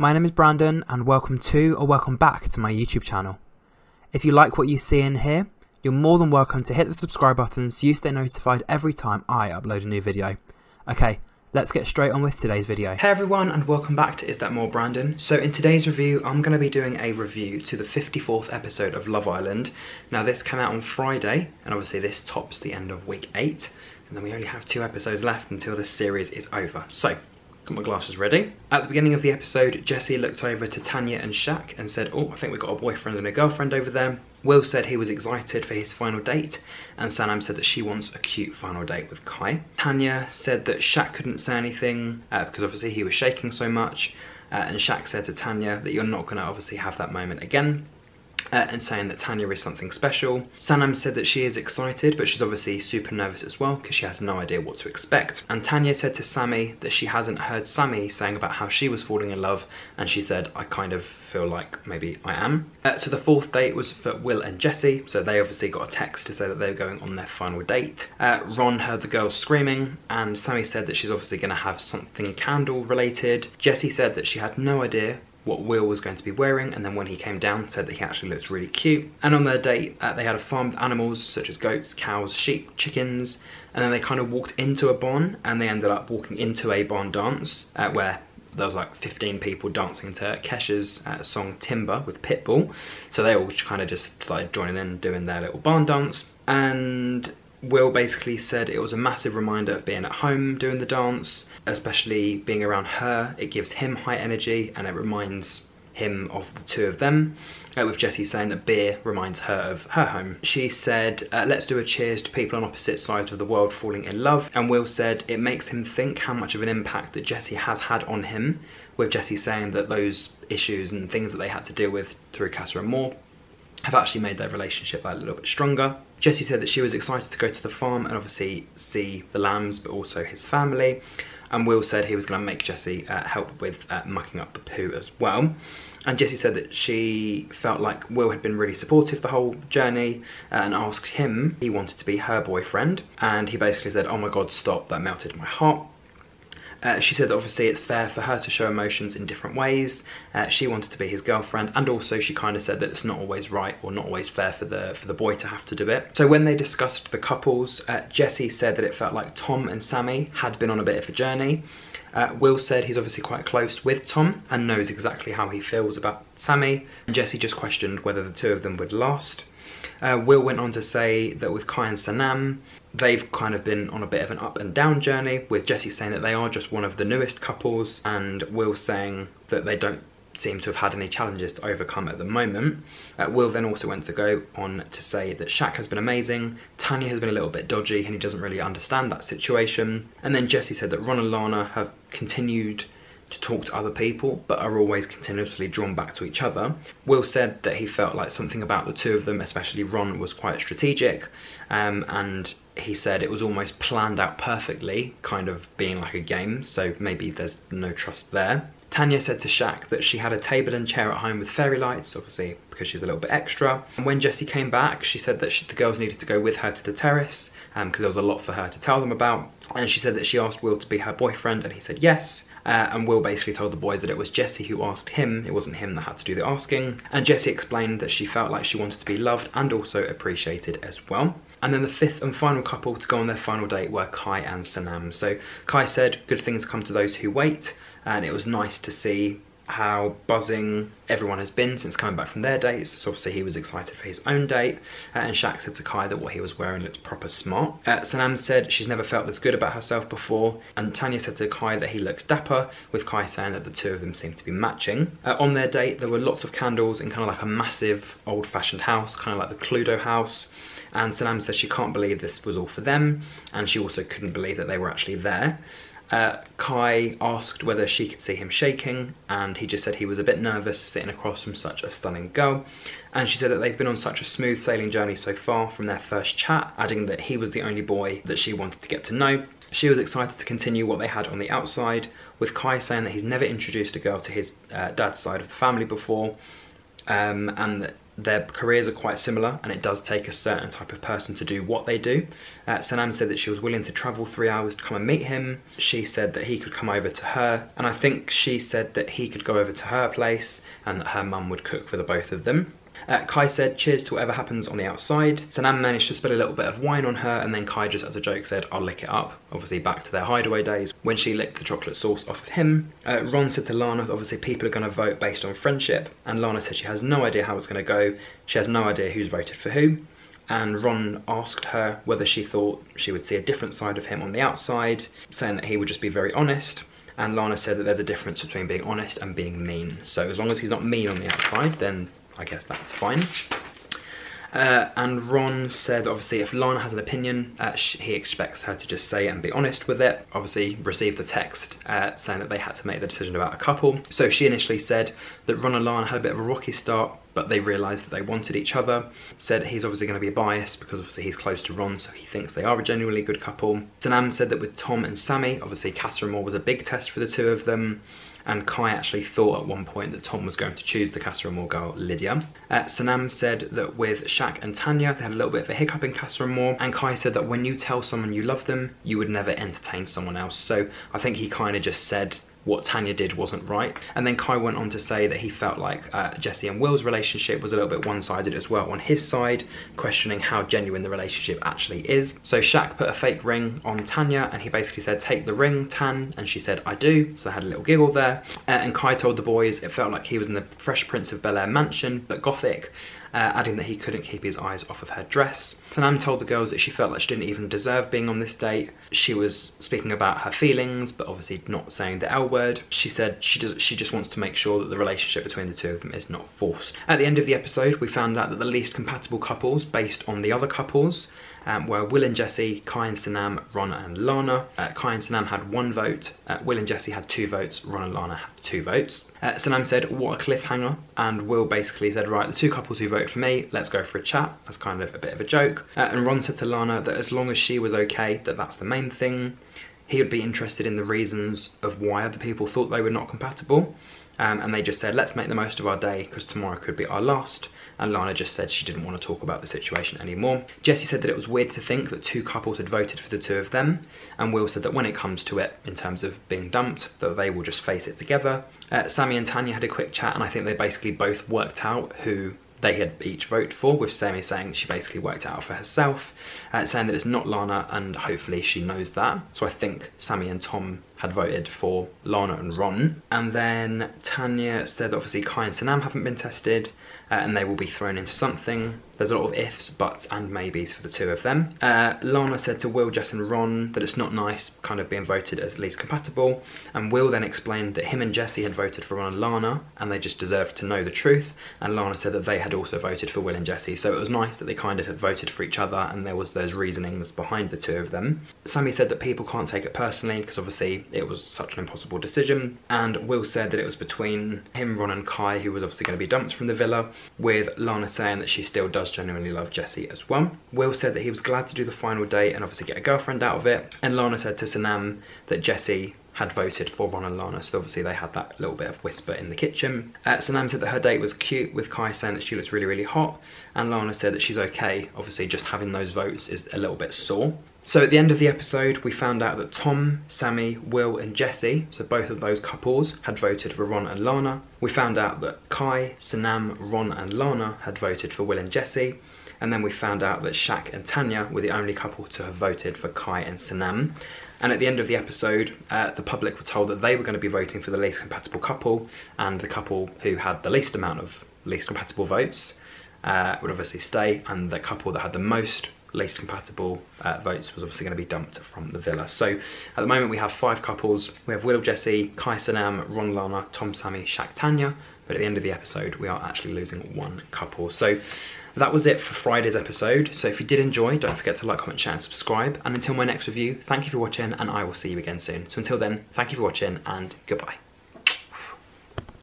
My name is Brandon and welcome to or welcome back to my YouTube channel. If you like what you see in here, you're more than welcome to hit the subscribe button so you stay notified every time I upload a new video. Okay, let's get straight on with today's video. Hey everyone and welcome back to Is That More Brandon. So in today's review, I'm going to be doing a review to the 54th episode of Love Island. Now this came out on Friday and obviously this tops the end of week 8 and then we only have 2 episodes left until this series is over. So, got my glasses ready. At the beginning of the episode, Jessie looked over to Tanya and Shaq and said, oh, I think we've got a boyfriend and a girlfriend over there. Will said he was excited for his final date, and Sanam said that she wants a cute final date with Kai. Tanya said that Shaq couldn't say anything because obviously he was shaking so much, and Shaq said to Tanya that you're not going to obviously have that moment again. And saying that Tanya is something special. Sanam said that she is excited, but she's obviously super nervous as well because she has no idea what to expect. And Tanya said to Sammy that she hasn't heard Sammy saying about how she was falling in love, and she said, I kind of feel like maybe I am. So the 4th date was for Will and Jessie, so they obviously got a text to say that they were going on their final date. Ron heard the girls screaming, and Sammy said that she's obviously going to have something candle related. Jessie said that she had no idea what Will was going to be wearing, and then when he came down said that he actually looked really cute. And on their date they had a farm with animals such as goats, cows, sheep, chickens, and then they kind of walked into a barn and they ended up walking into a barn dance where there was like 15 people dancing to Kesha's song Timber with Pitbull, so they all kind of just started joining in doing their little barn dance. And Will basically said it was a massive reminder of being at home doing the dance, especially being around her. It gives him high energy and it reminds him of the two of them, with Jessie saying that beer reminds her of her home. She said, let's do a cheers to people on opposite sides of the world falling in love. And Will said it makes him think how much of an impact that Jessie has had on him, with Jessie saying that those issues and things that they had to deal with through Casa Amor have actually made their relationship a little bit stronger. Jessie said that she was excited to go to the farm and obviously see the lambs, but also his family. And Will said he was going to make Jessie help with mucking up the poo as well. And Jessie said that she felt like Will had been really supportive the whole journey and asked him if he wanted to be her boyfriend. And he basically said, oh my God, stop, that melted my heart. She said that obviously it's fair for her to show emotions in different ways. She wanted to be his girlfriend, and also she kind of said that it's not always right or not always fair for the boy to have to do it. So when they discussed the couples, Jessie said that it felt like Tom and Sammy had been on a bit of a journey. Will said he's obviously quite close with Tom and knows exactly how he feels about Sammy. And Jessie just questioned whether the two of them would last. Will went on to say that with Kai and Sanam, they've kind of been on a bit of an up and down journey, with Jessie saying that they are just one of the newest couples, and Will saying that they don't seem to have had any challenges to overcome at the moment. Will then also went to go on to say that Shaq has been amazing, Tanya has been a little bit dodgy and he doesn't really understand that situation. And then Jessie said that Ron and Lana have continued to talk to other people but are always continuously drawn back to each other. Will said that he felt like something about the two of them, especially Ron, was quite strategic, and he said it was almost planned out perfectly, kind of being like a game, so maybe there's no trust there. Tanya said to Shaq that she had a table and chair at home with fairy lights, obviously because she's a little bit extra. And when Jessie came back, she said that the girls needed to go with her to the terrace because there was a lot for her to tell them about. And she said that she asked Will to be her boyfriend and he said yes. And Will basically told the boys that it was Jessie who asked him, it wasn't him that had to do the asking. And Jessie explained that she felt like she wanted to be loved and also appreciated as well. And then the 5th and final couple to go on their final date were Kai and Sanam. So Kai said, good things come to those who wait, and it was nice to see how buzzing everyone has been since coming back from their dates. So obviously he was excited for his own date, and Shaq said to Kai that what he was wearing looked proper smart. Sanam said she's never felt this good about herself before, and Tanya said to Kai that he looks dapper, with Kai saying that the two of them seem to be matching. On their date there were lots of candles in kind of like a massive old-fashioned house, kind of like the Cluedo house. And Sanam said she can't believe this was all for them, and she also couldn't believe that they were actually there. Kai asked whether she could see him shaking, and he just said he was a bit nervous sitting across from such a stunning girl. And she said that they've been on such a smooth sailing journey so far from their first chat, adding that he was the only boy that she wanted to get to know. She was excited to continue what they had on the outside, with Kai saying that he's never introduced a girl to his dad's side of the family before, and that their careers are quite similar and it does take a certain type of person to do what they do. Sanam said that she was willing to travel 3 hours to come and meet him. She said that he could come over to her, and I think she said that he could go over to her place and that her mum would cook for the both of them. Kai said, cheers to whatever happens on the outside. Sanam managed to spill a little bit of wine on her, and then Kai just as a joke said, I'll lick it up. Obviously back to their hideaway days when she licked the chocolate sauce off of him. Ron said to Lana, obviously people are going to vote based on friendship, and Lana said she has no idea how it's going to go. She has no idea who's voted for who. And Ron asked her whether she thought she would see a different side of him on the outside, saying that he would just be very honest. And Lana said that there's a difference between being honest and being mean. So as long as he's not mean on the outside, then I guess that's fine. And Ron said, obviously, if Lana has an opinion, he expects her to just say it and be honest with it. Obviously, received the text saying that they had to make the decision about a couple. So she initially said that Ron and Lana had a bit of a rocky start, but they realised that they wanted each other. Said he's obviously going to be biased because obviously he's close to Ron, so he thinks they are a genuinely good couple. Sanam said that with Tom and Sammy, obviously Casa Amor was a big test for the two of them. And Kai actually thought at one point that Tom was going to choose the Casa Amor girl, Lydia. Sanam said that with Shaq and Tanya, they had a little bit of a hiccup in Casa Amor. And Kai said that when you tell someone you love them, you would never entertain someone else. So I think he kind of just said what Tanya did wasn't right. And then Kai went on to say that he felt like Jesse and Will's relationship was a little bit one-sided as well on his side, questioning how genuine the relationship actually is. So Shaq put a fake ring on Tanya and he basically said, take the ring, Tan, and she said, I do. So I had a little giggle there. And Kai told the boys it felt like he was in the Fresh Prince of Bel-Air mansion, but gothic. Adding that he couldn't keep his eyes off of her dress. Sanam told the girls that she felt like she didn't even deserve being on this date. She was speaking about her feelings, but obviously not saying the L word. She said she just wants to make sure that the relationship between the two of them is not forced. At the end of the episode, we found out that the least compatible couples, based on the other couples, were Will and Jesse, Kai and Sanam, Ron and Lana. Kai and Sanam had 1 vote, Will and Jesse had 2 votes, Ron and Lana had 2 votes. Sanam said, what a cliffhanger, and Will basically said, right, the 2 couples who voted for me, let's go for a chat. That's kind of a bit of a joke. And Ron said to Lana that as long as she was okay, that's the main thing. He would be interested in the reasons of why other people thought they were not compatible. And they just said, let's make the most of our day because tomorrow could be our last. And Lana just said she didn't want to talk about the situation anymore. Jesse said that it was weird to think that 2 couples had voted for the 2 of them. And Will said that when it comes to it, in terms of being dumped, that they will just face it together. Sammy and Tanya had a quick chat and I think they basically both worked out who they had each voted for, with Sammy saying she basically worked out for herself, saying that it's not Lana and hopefully she knows that. So I think Sammy and Tom had voted for Lana and Ron. And then Tanya said that obviously Kai and Sanam haven't been tested and they will be thrown into something. There's a lot of ifs, buts and maybes for the 2 of them. Lana said to Will, Jess and Ron that it's not nice kind of being voted as least compatible, and Will then explained that him and Jesse had voted for Ron and Lana and they just deserved to know the truth, and Lana said that they had also voted for Will and Jesse, so it was nice that they kind of had voted for each other and there was those reasonings behind the 2 of them. Sammy said that people can't take it personally because obviously it was such an impossible decision, and Will said that it was between him, Ron and Kai, who was obviously going to be dumped from the villa, with Lana saying that she still does genuinely love Jesse as well. Will said that he was glad to do the final date and obviously get a girlfriend out of it, and Lana said to Sanam that Jesse had voted for Ron and Lana, so obviously they had that little bit of whisper in the kitchen. Sanam said that her date was cute, with Kai saying that she looks really, really hot, and Lana said that she's okay, obviously just having those votes is a little bit sore. So at the end of the episode, we found out that Tom, Sammy, Will and Jesse, so both of those couples, had voted for Ron and Lana. We found out that Kai, Sanam, Ron and Lana had voted for Will and Jesse. And then we found out that Shaq and Tanya were the only couple to have voted for Kai and Sanam. And at the end of the episode, the public were told that they were going to be voting for the least compatible couple, and the couple who had the least amount of least compatible votes would obviously stay, and the couple that had the most least compatible votes was obviously going to be dumped from the villa. So at the moment we have 5 couples. We have Will, Jesse, Kai, Sanam, Ron, Lana, Tom, Sammy, Shaq, Tanya. But at the end of the episode, we are actually losing 1 couple. So that was it for Friday's episode. So if you did enjoy, don't forget to like, comment, share and subscribe. And until my next review, thank you for watching and I will see you again soon. So until then, thank you for watching and goodbye.